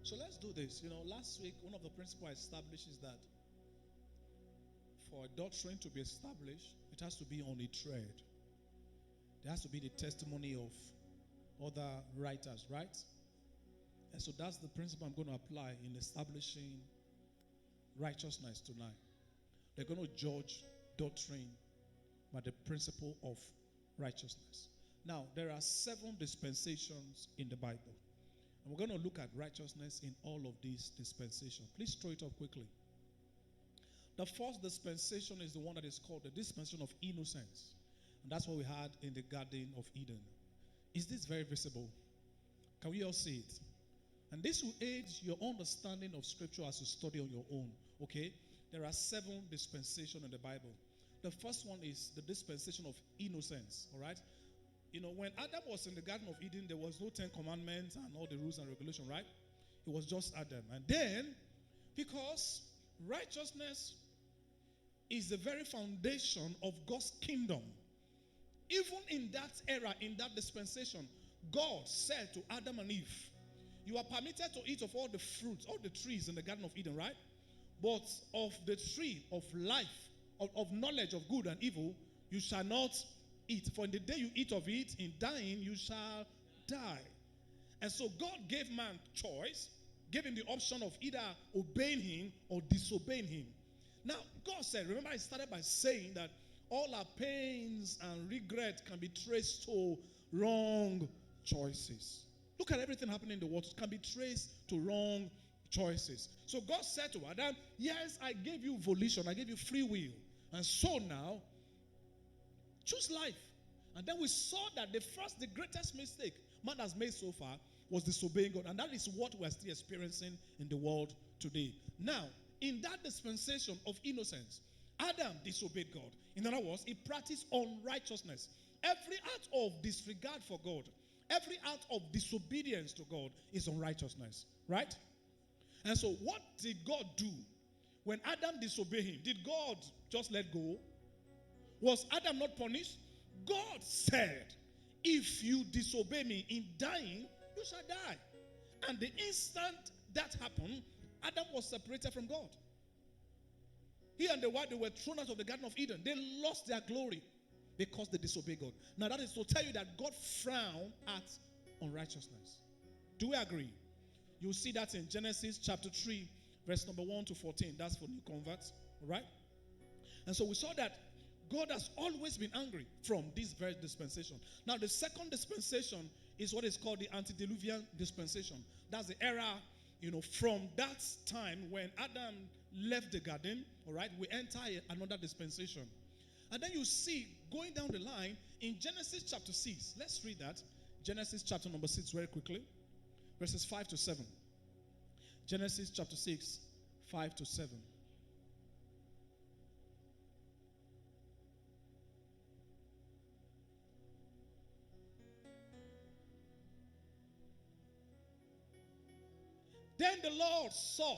So let's do this. Last week, one of the principles I established is that for a doctrine to be established, it has to be on a thread. There has to be the testimony of other writers, right? And so that's the principle I'm going to apply in establishing righteousness tonight. They're going to judge doctrine by the principle of righteousness. Now, there are 7 dispensations in the Bible. And we're going to look at righteousness in all of these dispensations. Please throw it up quickly. The first dispensation is the one that is called the dispensation of innocence. And that's what we had in the Garden of Eden. Is this very visible? Can we all see it? And this will aid your understanding of Scripture as you study on your own. Okay? There are 7 dispensations in the Bible. The first one is the dispensation of innocence. All right? When Adam was in the Garden of Eden, there was no 10 commandments and all the rules and regulations, right? It was just Adam. And then, because righteousness is the very foundation of God's kingdom, even in that era, in that dispensation, God said to Adam and Eve, you are permitted to eat of all the fruits, all the trees in the Garden of Eden, right? But of the tree of life, of knowledge of good and evil, you shall not eat. For in the day you eat of it, in dying you shall die. And so God gave man choice, gave him the option of either obeying him or disobeying him. Now, God said, remember I started by saying that all our pains and regret can be traced to wrong choices. Look at everything happening in the world. It can be traced to wrong choices. So God said to Adam, yes, I gave you volition. I gave you free will. And so now, choose life. And then we saw that the greatest mistake man has made so far was disobeying God. And that is what we're still experiencing in the world today. Now, in that dispensation of innocence, Adam disobeyed God. In other words, he practiced unrighteousness. Every act of disregard for God, every act of disobedience to God is unrighteousness. Right? And so what did God do? When Adam disobeyed him, did God just let go? Was Adam not punished? God said, if you disobey me in dying, you shall die. And the instant that happened, Adam was separated from God. He and the wife, they were thrown out of the Garden of Eden. They lost their glory because they disobeyed God. Now that is to tell you that God frowned at unrighteousness. Do we agree? You'll see that in Genesis chapter 3, verse number 1 to 14. That's for new converts. All right? And so we saw that God has always been angry from this very dispensation. Now, the second dispensation is what is called the antediluvian dispensation. That's the era, from that time when Adam left the garden, all right, we enter another dispensation. And then you see, going down the line, in Genesis chapter 6, let's read that. Genesis chapter number 6 very quickly. Verses 5 to 7. Genesis chapter 6, 5 to 7. Then the Lord saw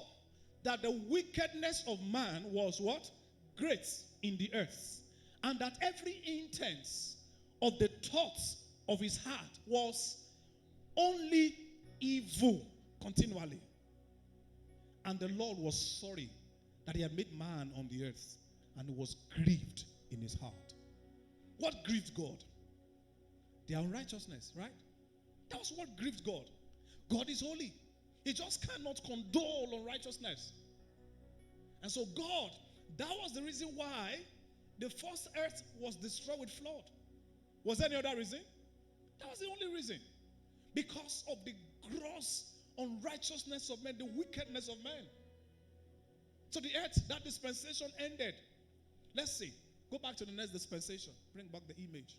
that the wickedness of man was what? Great in the earth. And that every intent of the thoughts of his heart was only evil continually. And the Lord was sorry that he had made man on the earth, and he was grieved in his heart. What grieved God? Their unrighteousness, right? That was what grieved God. God is holy. He just cannot condole unrighteousness. And so God, that was the reason why the first earth was destroyed with flood. Was there any other reason? That was the only reason. Because of the gross unrighteousness of men, the wickedness of men. So the earth, that dispensation ended. Let's see. Go back to the next dispensation. Bring back the image.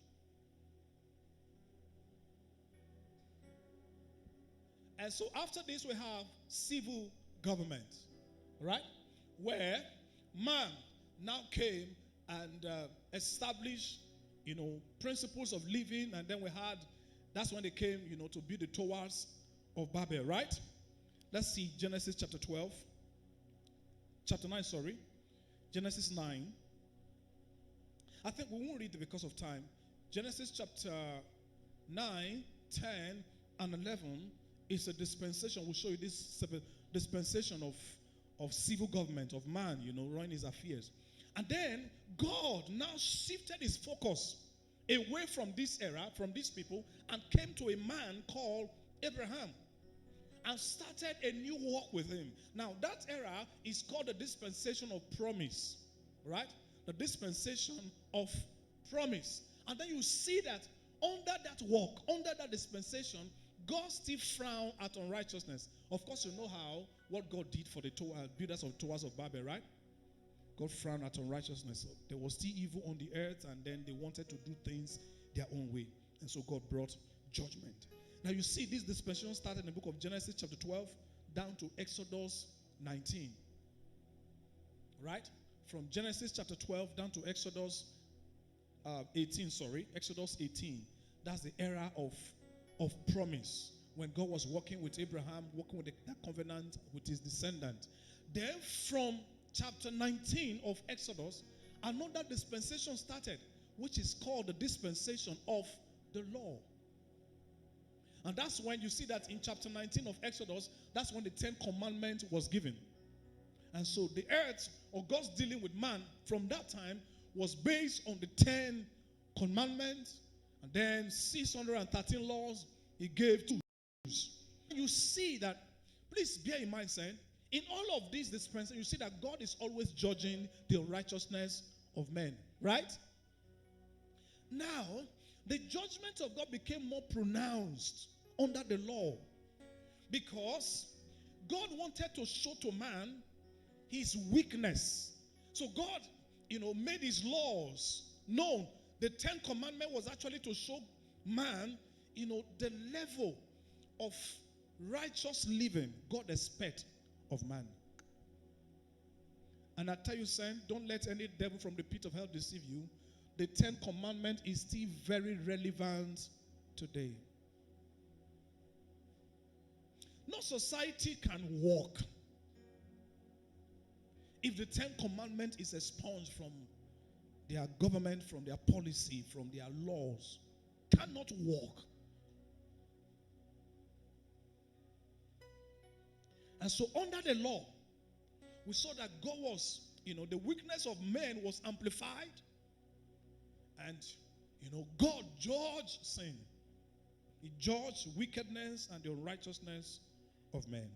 And so after this, we have civil government, right? Where man now came and established, principles of living. And then that's when they came, to build the towers of Babel, right? Let's see Genesis chapter 12. Chapter 9, sorry. Genesis 9. I think we won't read it because of time. Genesis chapter 9, 10, and 11 It's a dispensation. We'll show you this dispensation of civil government, of man, running his affairs. And then God now shifted his focus away from this era, from these people, and came to a man called Abraham and started a new walk with him. Now, that era is called the dispensation of promise, right? The dispensation of promise. And then you see that under that walk, under that dispensation, God still frowned at unrighteousness. Of course, you know what God did for the builders of towers of Babel, right? God frowned at unrighteousness. There was still evil on the earth, and then they wanted to do things their own way. And so God brought judgment. Now you see this dispensation started in the book of Genesis chapter 12 down to Exodus 19. Right? From Genesis chapter 12 down to Exodus 18, Exodus 18. That's the era of promise. When God was working with Abraham, working with that covenant with his descendant. Then from chapter 19 of Exodus, another dispensation started, which is called the dispensation of the law. And that's when you see that in chapter 19 of Exodus, that's when the 10 Commandments was given. And so the earth, or God's dealing with man from that time, was based on the 10 Commandments, and then 613 laws he gave to Jews. You see that, please bear in mind, saying, in all of these dispensations, you see that God is always judging the righteousness of men, right? Now, the judgment of God became more pronounced under the law because God wanted to show to man his weakness. So God, made his laws known. The 10 Commandments was actually to show man, the level of righteous living God expects of man. And I tell you, son, don't let any devil from the pit of hell deceive you. The 10 Commandments is still very relevant today. No society can walk if the 10 Commandments is expunged from their government, from their policy, from their laws. Cannot walk. And so under the law, we saw that God was, the weakness of men was amplified. And, God judged sin. He judged wickedness and the unrighteousness of men.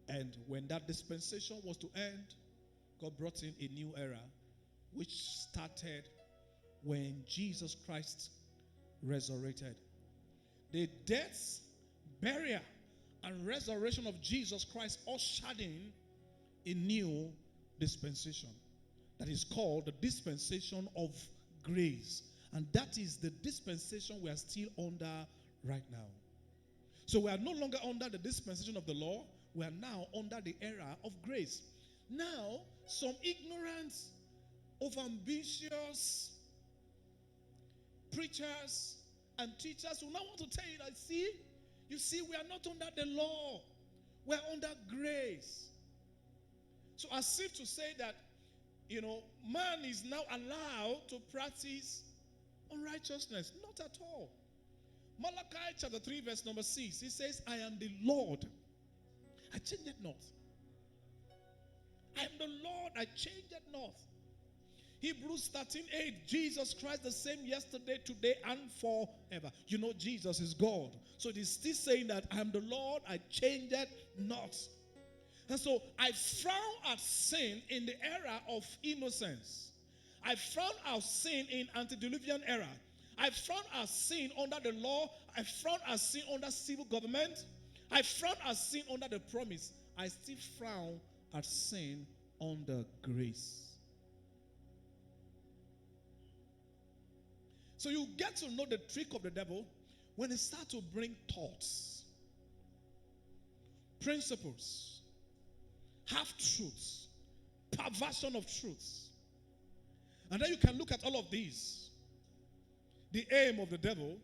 And when that dispensation was to end, God brought in a new era, which started when Jesus Christ resurrected. The death, burial, and resurrection of Jesus Christ ushered in a new dispensation that is called the dispensation of grace. And that is the dispensation we are still under right now. So we are no longer under the dispensation of the law. We are now under the era of grace. Now, some ignorant, overambitious preachers and teachers will now want to tell you that, you see, we are not under the law. We are under grace. So as if to say that, man is now allowed to practice unrighteousness. Not at all. Malachi chapter 3 verse number 6, it says, I am the Lord. I change it not. I am the Lord. I change it not. Hebrews 13:8, Jesus Christ the same yesterday, today, and forever. Jesus is God. So it is still saying that I am the Lord. I change it not. And so I frown at sin in the era of innocence. I frown at sin in antediluvian era. I frown at sin under the law. I frown at sin under civil government. I frown at sin under the promise. I still frown at sin under grace. So you get to know the trick of the devil when he starts to bring thoughts, principles, half-truths, perversion of truths. And then you can look at all of these. The aim of the devil